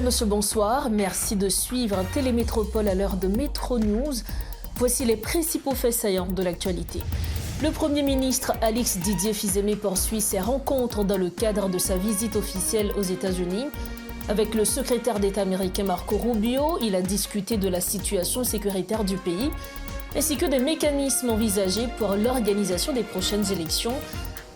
monsieur, bonsoir. Merci de suivre Télémétropole à l'heure de Métro News. Voici les principaux faits saillants de l'actualité. Le Premier ministre Alix Didier Fils-Aimé poursuit ses rencontres dans le cadre de sa visite officielle aux États-Unis. Avec le secrétaire d'État américain Marco Rubio, il a discuté de la situation sécuritaire du pays, ainsi que des mécanismes envisagés pour l'organisation des prochaines élections.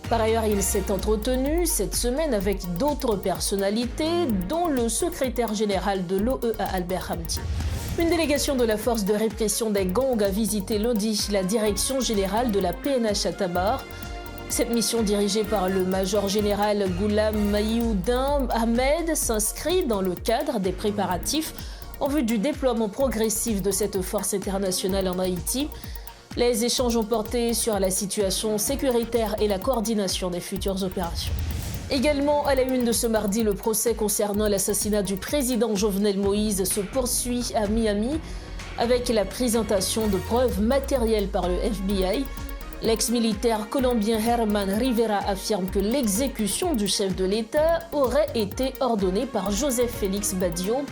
Par ailleurs, il s'est entretenu cette semaine avec d'autres personnalités, dont le secrétaire général de l'OEA Albert Hamdi. Une délégation de la force de répression des gangs a visité lundi la direction générale de la PNH à Tabar. Cette mission dirigée par le major général Ghulam Maïoudin Ahmed s'inscrit dans le cadre des préparatifs en vue du déploiement progressif de cette force internationale en Haïti. Les échanges ont porté sur la situation sécuritaire et la coordination des futures opérations. Également, à la une de ce mardi, le procès concernant l'assassinat du président Jovenel Moïse se poursuit à Miami avec la présentation de preuves matérielles par le FBI. L'ex-militaire colombien Herman Rivera affirme que l'exécution du chef de l'État aurait été ordonnée par Joseph Félix Badio,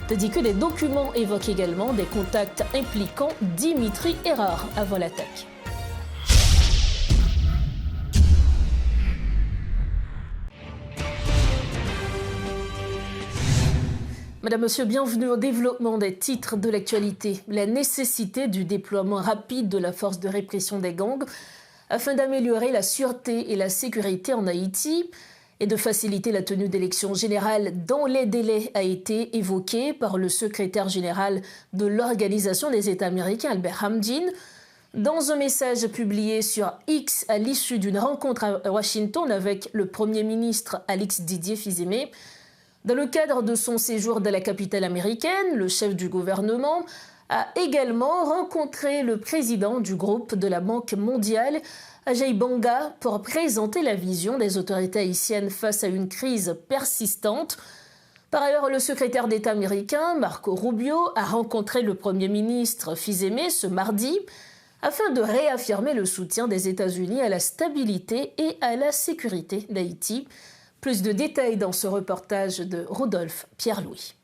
tandis que des documents évoquent également des contacts impliquant Dimitri Erard avant l'attaque. Madame, Monsieur, bienvenue au développement des titres de l'actualité. La nécessité du déploiement rapide de la force de répression des gangs afin d'améliorer la sûreté et la sécurité en Haïti et de faciliter la tenue d'élections générales dans les délais a été évoqué par le secrétaire général de l'Organisation des États américains, Albert Hamdi. Dans un message publié sur X à l'issue d'une rencontre à Washington avec le Premier ministre Alix Didier Fils-Aimé, dans le cadre de son séjour dans la capitale américaine, le chef du gouvernement a également rencontré le président du groupe de la Banque mondiale, Ajay Banga, pour présenter la vision des autorités haïtiennes face à une crise persistante. Par ailleurs, le secrétaire d'État américain, Marco Rubio, a rencontré le Premier ministre Fils-Aimé ce mardi afin de réaffirmer le soutien des États-Unis à la stabilité et à la sécurité d'Haïti. Plus de détails dans ce reportage de Rodolphe Pierre-Louis.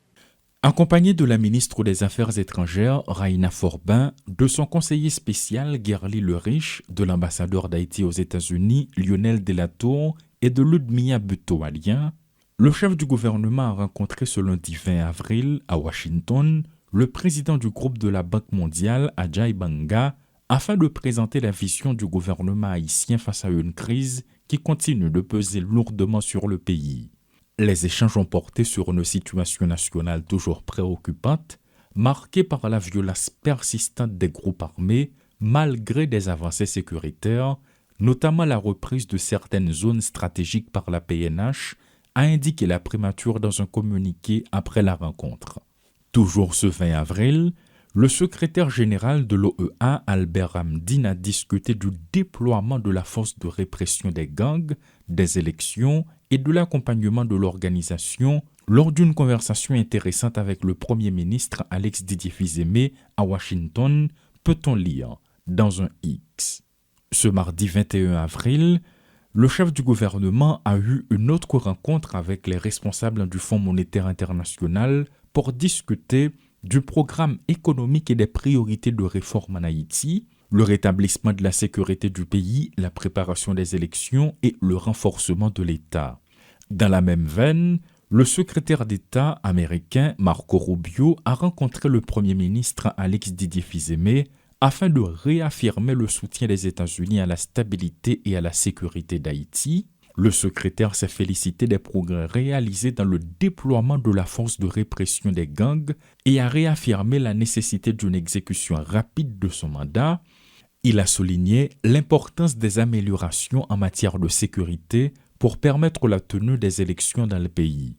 Accompagné de la ministre des Affaires étrangères, Raina Forbin, de son conseiller spécial, Guerli Le Riche, de l'ambassadeur d'Haïti aux États-Unis, Lionel Delatour, et de Ludmilla Butoalien, le chef du gouvernement a rencontré ce lundi 20 avril, à Washington, le président du groupe de la Banque mondiale, Ajay Banga, afin de présenter la vision du gouvernement haïtien face à une crise qui continue de peser lourdement sur le pays. Les échanges ont porté sur une situation nationale toujours préoccupante, marquée par la violence persistante des groupes armés, malgré des avancées sécuritaires, notamment la reprise de certaines zones stratégiques par la PNH, a indiqué la primature dans un communiqué après la rencontre. Toujours ce 20 avril, le secrétaire général de l'OEA, Albert Hamdi, a discuté du déploiement de la force de répression des gangs, des élections et de l'accompagnement de l'organisation lors d'une conversation intéressante avec le Premier ministre Alix Didier Fils-Aimé à Washington, peut-on lire dans un X. Ce mardi 21 avril, le chef du gouvernement a eu une autre rencontre avec les responsables du Fonds monétaire international pour discuter du programme économique et des priorités de réforme en Haïti, le rétablissement de la sécurité du pays, la préparation des élections et le renforcement de l'État. Dans la même veine, le secrétaire d'État américain Marco Rubio a rencontré le Premier ministre Alix Didier Fils-Aimé afin de réaffirmer le soutien des États-Unis à la stabilité et à la sécurité d'Haïti. Le secrétaire s'est félicité des progrès réalisés dans le déploiement de la force de répression des gangs et a réaffirmé la nécessité d'une exécution rapide de son mandat. Il a souligné l'importance des améliorations en matière de sécurité pour permettre la tenue des élections dans le pays.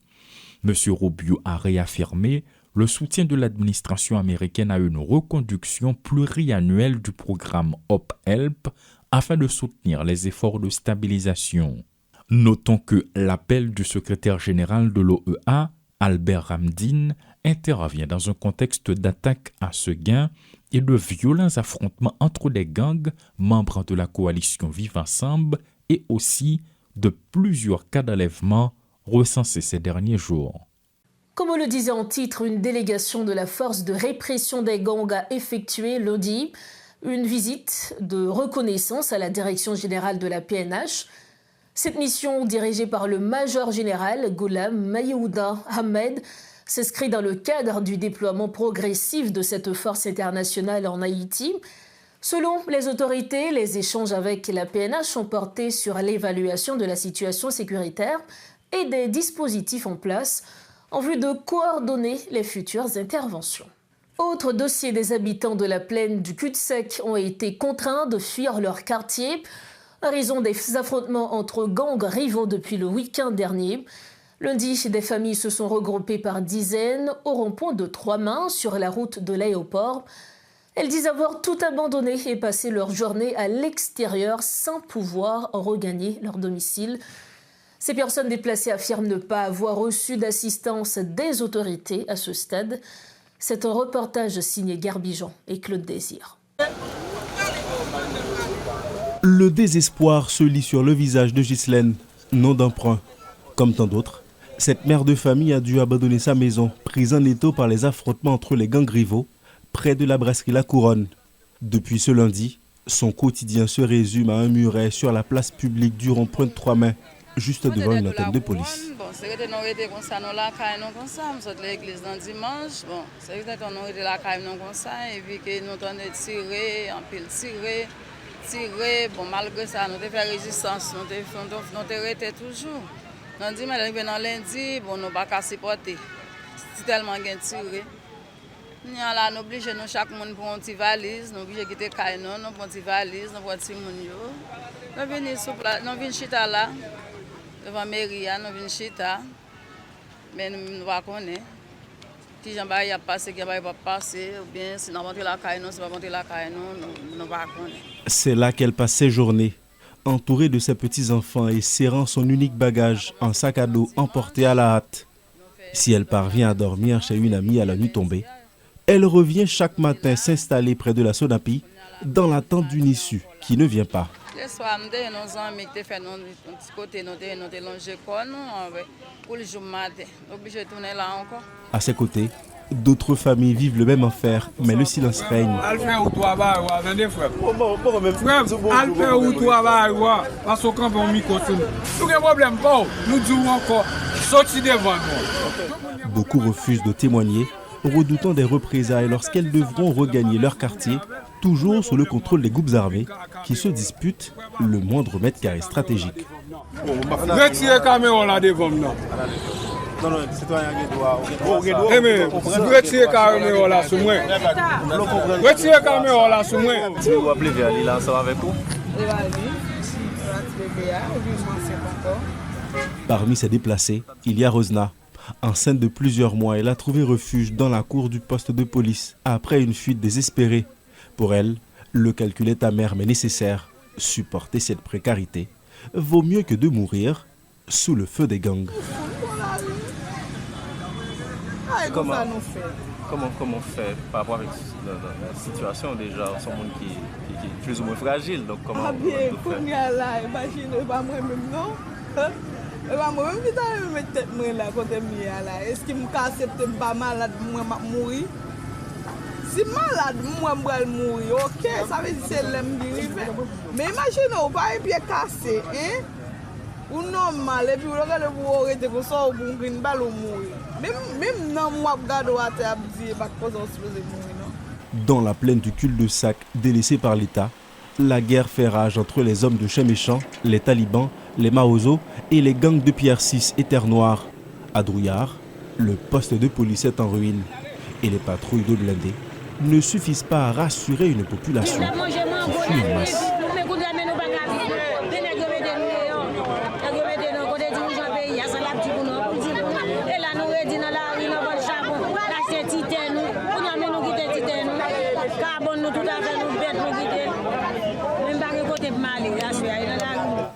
M. Rubio a réaffirmé le soutien de l'administration américaine à une reconduction pluriannuelle du programme Hope-Help afin de soutenir les efforts de stabilisation. Notons que l'appel du secrétaire général de l'OEA, Albert Hamdi, intervient dans un contexte d'attaque à ce gain et de violents affrontements entre des gangs membres de la coalition Vivre Ensemble et aussi de plusieurs cas d'enlèvement recensés ces derniers jours. Comme on le disait en titre, une délégation de la force de répression des gangs a effectué lundi une visite de reconnaissance à la direction générale de la PNH. Cette mission, dirigée par le major général Ghulam Maïouda Ahmed, s'inscrit dans le cadre du déploiement progressif de cette force internationale en Haïti. Selon les autorités, les échanges avec la PNH ont porté sur l'évaluation de la situation sécuritaire et des dispositifs en place en vue de coordonner les futures interventions. Autre dossier, des habitants de la plaine du cul-de-sac ont été contraints de fuir leur quartier à raison des affrontements entre gangs rivaux depuis le week-end dernier. Lundi, des familles se sont regroupées par dizaines au rond-point de Trois-Mains sur la route de l'aéroport. Elles disent avoir tout abandonné et passé leur journée à l'extérieur sans pouvoir regagner leur domicile. Ces personnes déplacées affirment ne pas avoir reçu d'assistance des autorités à ce stade. C'est un reportage signé Garbijan et Claude Désir. Le désespoir se lit sur le visage de Ghislaine, non d'emprunt. Comme tant d'autres, cette mère de famille a dû abandonner sa maison, prise en étau par les affrontements entre les gangs rivaux, près de la brasserie La Couronne. Depuis ce lundi, son quotidien se résume à un muret sur la place publique du rond-point de Trois-Mains, juste devant une antenne de police. Malgré ça, nous avons fait résistance, nous avons été toujours. Nous avons dit, mais lundi, nous n'avons pas supporter. C'est tellement bien tiré. Nous sommes obligés, chaque monde pour une petite valise, nous sommes obligés de quitter Kaino, nous prenons une petite valise, nous prenons un petit monde. Nous venons chita là, devant la mairie, nous venons chita, mais nous ne pas connaître. Si j'en ai passé, qui va passer, ou bien si nous avons monté la Kaino, si nous avons monté la Kaino, nous ne pas connaître. C'est là qu'elle passe ses journées, entourée de ses petits-enfants et serrant son unique bagage, un sac à dos emporté à la hâte. Si elle parvient à dormir chez une amie à la nuit tombée, elle revient chaque matin s'installer près de la Sonapi, dans l'attente d'une issue qui ne vient pas. Le soir, nous avons nos amis qui fait notre côté, nous avons longé pour le jour matin. Nous sommes obligés de tourner là encore. À ses côtés, d'autres familles vivent le même enfer, mais le silence règne. Beaucoup refusent de témoigner, redoutant des représailles lorsqu'elles devront regagner leur quartier, toujours sous le contrôle des groupes armés qui se disputent le moindre mètre carré stratégique. Parmi ces déplacés, il y a Rosna. Enceinte de plusieurs mois, elle a trouvé refuge dans la cour du poste de police après une fuite désespérée. Pour elle, le calcul est amer mais nécessaire. Supporter cette précarité vaut mieux que de mourir sous le feu des gangs. Comment on fait par rapport avec la situation déjà, son monde qui est plus ou moins fragile, donc comment on fait? Est-ce qu'il me accepte pas malade, moi mourir? Si malade, moi je mourir, ok, ça veut dire que c'est l'homme qui arrive. Mais imaginez, vous pas un pied cassé, hein? Ou normal, et puis vous regardez pour arrêter comme ça, ou pour une balle ou mourir. Même dans moi, je regarde à terre, je dis, pas de cause, on se faisait mourir, non? Dans la plaine du cul-de-sac délaissée par l'État, la guerre fait rage entre les hommes de chien méchant, les talibans, les Maozo et les gangs de Pierre 6 et Terre Noire. À Drouillard, le poste de police est en ruine et les patrouilles de blindés ne suffisent pas à rassurer une population qui fuit en masse.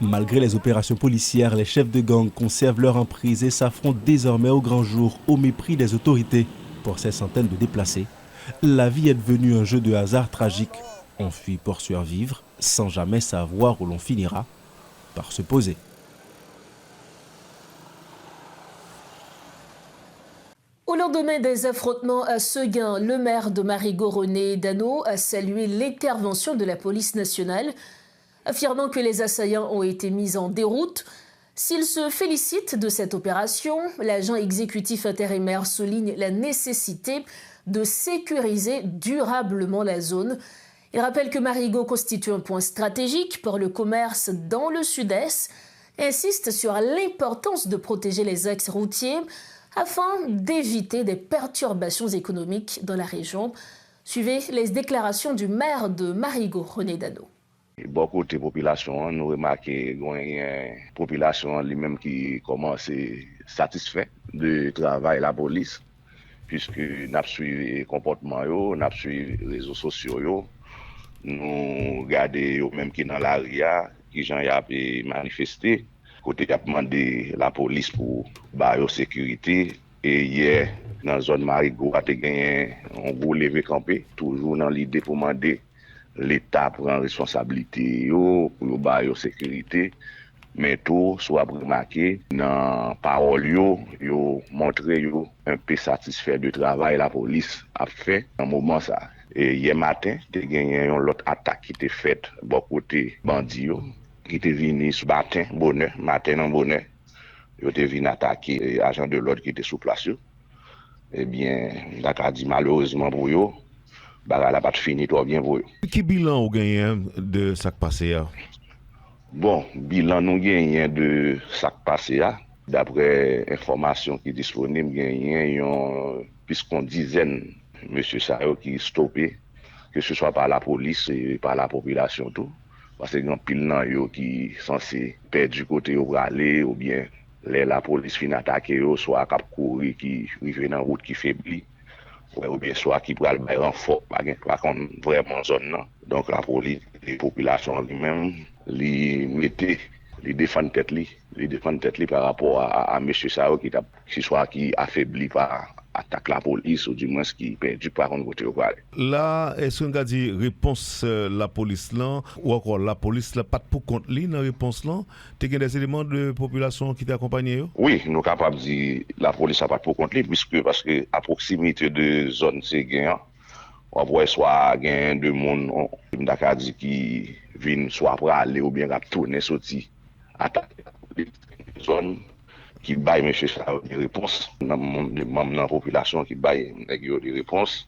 Malgré les opérations policières, les chefs de gang conservent leur emprise et s'affrontent désormais au grand jour au mépris des autorités. Pour ces centaines de déplacés, la vie est devenue un jeu de hasard tragique. On fuit pour survivre sans jamais savoir où l'on finira par se poser. lendemain des affrontements à Seguin, le maire de Marigot, René Dano, a salué l'intervention de la police nationale, affirmant que les assaillants ont été mis en déroute. S'il se félicite de cette opération, l'agent exécutif intérimaire souligne la nécessité de sécuriser durablement la zone. Il rappelle que Marigot constitue un point stratégique pour le commerce dans le sud-est, insiste sur l'importance de protéger les axes routiers afin d'éviter des perturbations économiques dans la région. Suivez les déclarations du maire de Marigot, René Dano. Beaucoup de population, nous remarquons qu'il y a une population lui-même qui commence satisfait de travail de la police, puisque nous suivons les comportements, nous suivons les réseaux sociaux, nous regardons même qui dans l'ARIA, qui gens y a manifesté, côté a demandé la police pour la sécurité. Et hier, dans la zone Marigot, a gagné un gros levé campé, toujours dans l'idée pour demander l'État prend responsabilité pour la sécurité, mais tout soit remarqué dans parole yo montrer un peu satisfait du travail la police a fait dans moment ça. Et hier matin, il y a eu une autre attaque qui était faite bon côté bandit qui était venu ce matin en bonheur. Ils étaient venus attaquer les agents de l'ordre qui étaient sous place. Eh bien, d'accord dit malheureusement pour eux, la n'a pas fini trop bien pour eux. Quel bilan vous gagnez de ça qui passé? Bon, bilan nous gagnons de ça qui passé. D'après information qui est disponible, gagnons puisqu'on dizaine monsieur Sayo qui stoppé, que ce soit par la police et par la population tout. Parce que grand pile nan yo qui censé perdre du côté ou aller ou bien la police fin attaquer yo soit cap courir qui rive dans route qui faiblit ou bien soit qui pral bay renfort pas contre vraiment zone non. Donc la police les populations lui-même les défendre tête li par rapport à monsieur Sao qui affaibli par attaque la police ou du moins qui perdu par contre côté au là est-ce qu'on a dit réponse la police là ou encore la police là pas pour compte li dans réponse là tu as des éléments de population qui t'accompagnent? Oui, nous capable dire la police a pas pour compte li puisque parce que à proximité de zone Séguin on voit soit gain de monde d'accord dit qui viennent soit pour aller ou bien tourner sorti attaquer la zone qui baille monsieur ça des réponses dans la population qui baille des réponses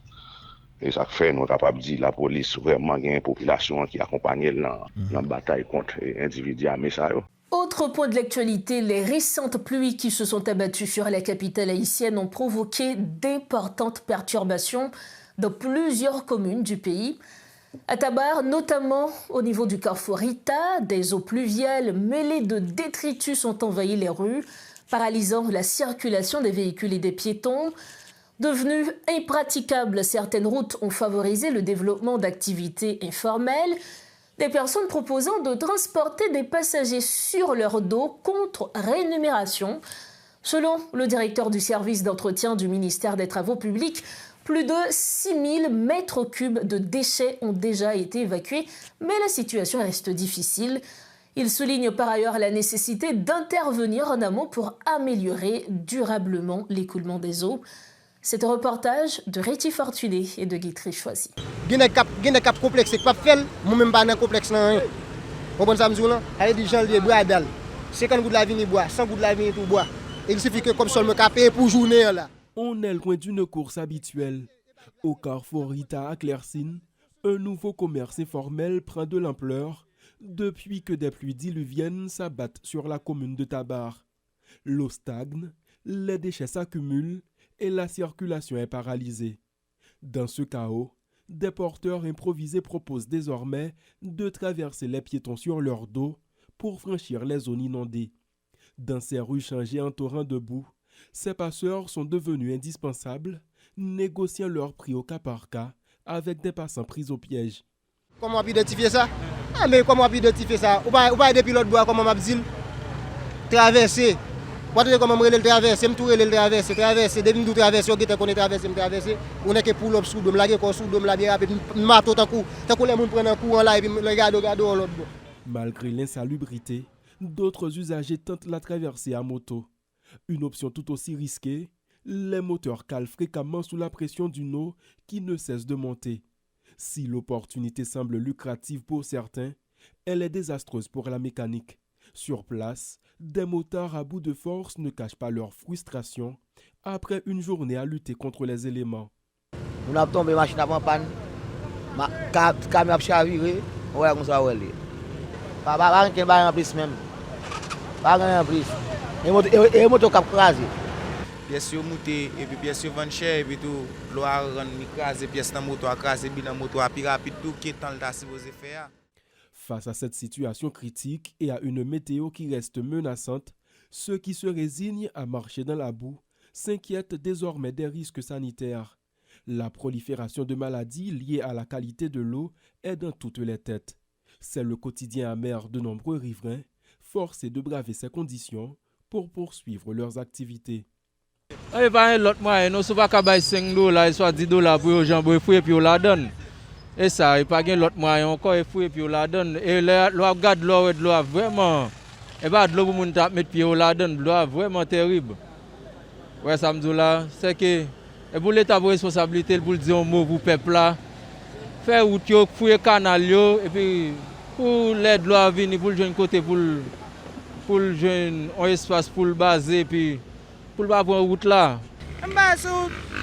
et ça fait nous capable dire la police vraiment gagne une population qui accompagne dans la bataille contre individus armés ça. Autre point de l'actualité, les récentes pluies qui se sont abattues sur la capitale haïtienne ont provoqué d'importantes perturbations dans plusieurs communes du pays. À Tabar, notamment au niveau du carrefour Rita, des eaux pluviales mêlées de détritus ont envahi les rues, paralysant la circulation des véhicules et des piétons. Devenues impraticables, certaines routes ont favorisé le développement d'activités informelles, des personnes proposant de transporter des passagers sur leur dos contre rémunération. Selon le directeur du service d'entretien du ministère des Travaux publics, plus de 6000 mètres cubes de déchets ont déjà été évacués, mais la situation reste difficile. Il souligne par ailleurs la nécessité d'intervenir en amont pour améliorer durablement l'écoulement des eaux. C'est un reportage de Réti Fortuné et de Guitry Choisi. Il y a des cap complexes, c'est pas fait, moi-même pas dans le complexe. Vous comprenez ça, monsieur? Avec des gens qui boivent d'elle. 50 gouttes de la vie, bois, 100 gouttes de la vie, tout bois. Il suffit que comme ça, me capé pour journée là. On est loin d'une course habituelle. Au carrefour Rita à Claircine, un nouveau commerce informel prend de l'ampleur depuis que des pluies diluviennes s'abattent sur la commune de Tabar. L'eau stagne, les déchets s'accumulent et la circulation est paralysée. Dans ce chaos, des porteurs improvisés proposent désormais de traverser les piétons sur leur dos pour franchir les zones inondées. Dans ces rues changées en torrent de boue, ces passeurs sont devenus indispensables, négociant leur prix au cas par cas avec des passants pris au piège. Comment on peut identifier ça? Ah mais comment on peut identifier ça? Ou pas des pilotes bois comme on m'a dit traverser. Comment on peut traverser? Je me traverser, traverser, depuis nous traverser, on est traverser, on est que pour l'homme sous dôme, là qu'on sous dôme là bien rapide, marteau tant que les gens prennent un courant là et puis regarde l'autre. Malgré l'insalubrité, d'autres usagers tentent la traversée à moto. Une option tout aussi risquée, Les moteurs calent fréquemment sous la pression d'une eau qui ne cesse de monter. Si l'opportunité semble lucrative pour certains, elle est désastreuse pour la mécanique. Sur place, des motards à bout de force ne cachent pas leur frustration après une journée à lutter contre les éléments. On a tombé, machine en panne, camion a chaviré, on va comme ça. Pas en plus même. Pas en plus. Et moto cap crasé. Pièces sont montées et puis pièces sont vendues cher et puis tout. L'eau a crasé, pièces dans moto a crasé, puis dans moto a plus rapide, tout qui est temps de supposé faire. Face à cette situation critique et à une météo qui reste menaçante, ceux qui se résignent à marcher dans la boue s'inquiètent désormais des risques sanitaires. La prolifération de maladies liées à la qualité de l'eau est dans toutes les têtes. C'est le quotidien amer de nombreux riverains, forcés de braver ces conditions pour poursuivre leurs activités. Il n'y a pas l'autre moyen, nous ne pouvons pas payer $5, soit $10 pour les gens pour fouiller puis on la donne. Et ça, il n'y a pas l'autre moyen encore, il fouiller puis on la donne. Et l'eau regarde l'eau vraiment, et pas de l'eau pour nous mettre puis on la donne, l'eau vraiment terrible. Ouais, ça me dit là, c'est que et pour l'État pour responsabilité pour dire un mot pour le peuple là, faire route, fouiller canal et puis pour l'aide l'eau à venir pour le jeune côté pour le jeune un espace pour le baser puis pour le prendre route là. On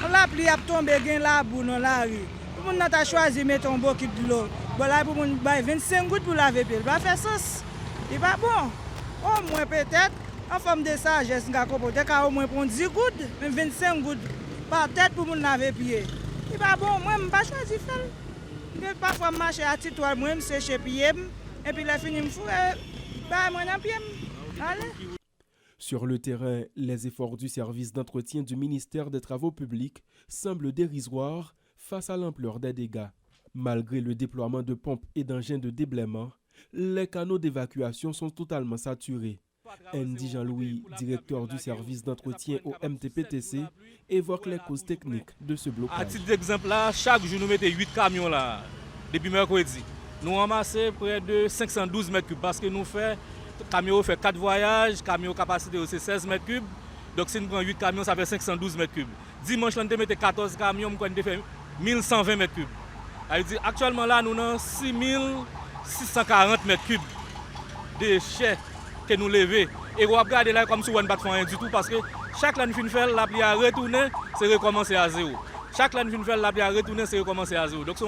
l'a pris à tomber gain la boue dans la rue. Pour nous a choisi mettre un bucket de l'eau. Voilà pour nous 25 gouttes pour laver pied. Va faire ça. Il pas bon. Au moins peut-être en forme de sagesse nga comporter au moins prendre 10 gouttes, même 25 gouttes par tête pour nous laver pied. Il pas bon, moi me pas choisi faire. Parfois marcher à titoile moi me sécher pied et puis la fini me fou bah moi dans pied. Allez. Sur le terrain, les efforts du service d'entretien du ministère des Travaux publics semblent dérisoires face à l'ampleur des dégâts. Malgré le déploiement de pompes et d'engins de déblaiement, les canaux d'évacuation sont totalement saturés. Andy Jean-Louis, directeur du service d'entretien au MTPTC, évoque les causes techniques de ce blocage. À titre d'exemple, là, chaque jour, nous mettons 8 camions là, depuis mercredi. Nous ramassons près de 512 mètres cubes parce que nous faisons. Camion fait 4 voyages, camion capacité c'est 16 mètres cubes. Donc si nous prenons 8 camions, ça fait 512 mètres cubes. Dimanche, nous avons 14 camions, nous avons fait 1120 mètres cubes. Actuellement là, nous avons 6640 mètres cubes de déchets que nous levons. Et vous regardez là comme si on ne peut pas faire du tout parce que chaque année nous fait la pluie à retourner, c'est recommencer à zéro. Chaque année nous fait la pluie à retourner, c'est recommencer à zéro. Donc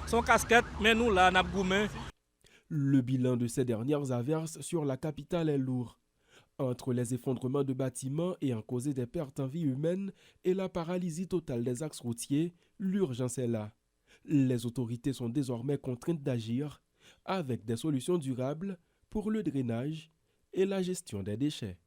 son casquette, mais nous là, nous avons gourmé. Le bilan de ces dernières averses sur la capitale est lourd. Entre les effondrements de bâtiments ayant causé des pertes en vie humaine et la paralysie totale des axes routiers, l'urgence est là. Les autorités sont désormais contraintes d'agir avec des solutions durables pour le drainage et la gestion des déchets.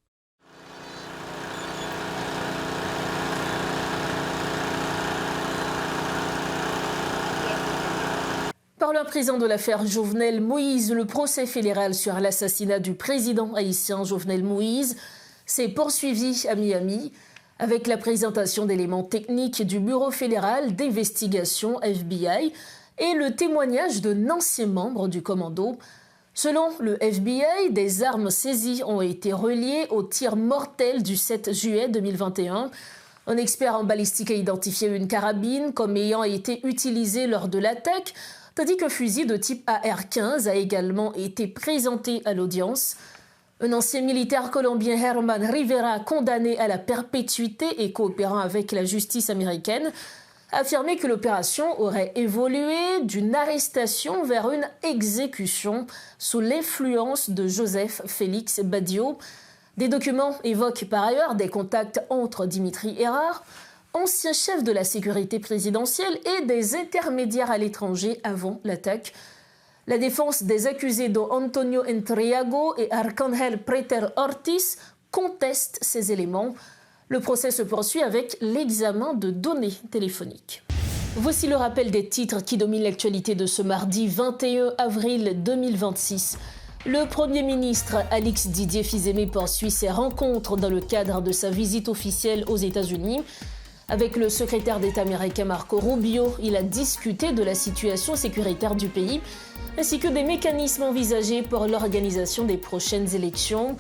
Parlons à présent de l'affaire Jovenel Moïse. Le procès fédéral sur l'assassinat du président haïtien Jovenel Moïse s'est poursuivi à Miami avec la présentation d'éléments techniques du Bureau fédéral d'investigation FBI et le témoignage d'un ancien membre du commando. Selon le FBI, des armes saisies ont été reliées au tir mortel du 7 juillet 2021. Un expert en balistique a identifié une carabine comme ayant été utilisée lors de l'attaque, tandis qu'un fusil de type AR-15 a également été présenté à l'audience. Un ancien militaire colombien, Herman Rivera, condamné à la perpétuité et coopérant avec la justice américaine, a affirmé que l'opération aurait évolué d'une arrestation vers une exécution sous l'influence de Joseph Félix Badio. Des documents évoquent par ailleurs des contacts entre Dimitri Erard, ancien chef de la sécurité présidentielle, et des intermédiaires à l'étranger avant l'attaque. La défense des accusés Don Antonio Entriago et Arcángel Preter Ortiz conteste ces éléments. Le procès se poursuit avec l'examen de données téléphoniques. Voici le rappel des titres qui dominent l'actualité de ce mardi 21 avril 2026. Le Premier ministre Alix Didier Fils-Aimé poursuit ses rencontres dans le cadre de sa visite officielle aux États-Unis. Avec le secrétaire d'État américain Marco Rubio, il a discuté de la situation sécuritaire du pays, ainsi que des mécanismes envisagés pour l'organisation des prochaines élections.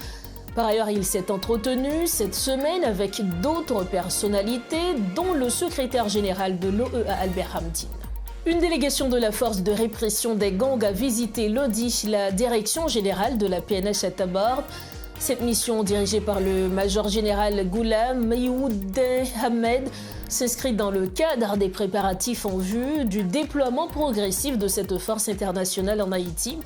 Par ailleurs, il s'est entretenu cette semaine avec d'autres personnalités, dont le secrétaire général de l'OEA, Albert Hamdine. Une délégation de la force de répression des gangs a visité lundi la direction générale de la PNH à Tabar. Cette mission, dirigée par le major général Ghulam Mayoudeh Ahmed, s'inscrit dans le cadre des préparatifs en vue du déploiement progressif de cette force internationale en Haïti.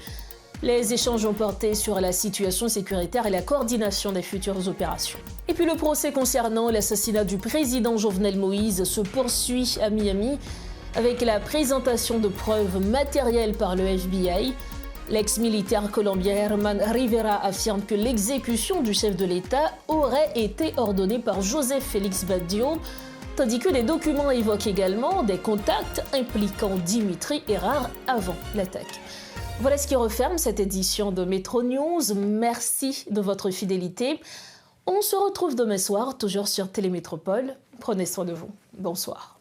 Les échanges ont porté sur la situation sécuritaire et la coordination des futures opérations. Et puis le procès concernant l'assassinat du président Jovenel Moïse se poursuit à Miami avec la présentation de preuves matérielles par le FBI. L'ex-militaire colombien Herman Rivera affirme que l'exécution du chef de l'État aurait été ordonnée par Joseph Félix Badio, tandis que les documents évoquent également des contacts impliquant Dimitri Hérard avant l'attaque. Voilà ce qui referme cette édition de Métro News. Merci de votre fidélité. On se retrouve demain soir, toujours sur Télémétropole. Prenez soin de vous. Bonsoir.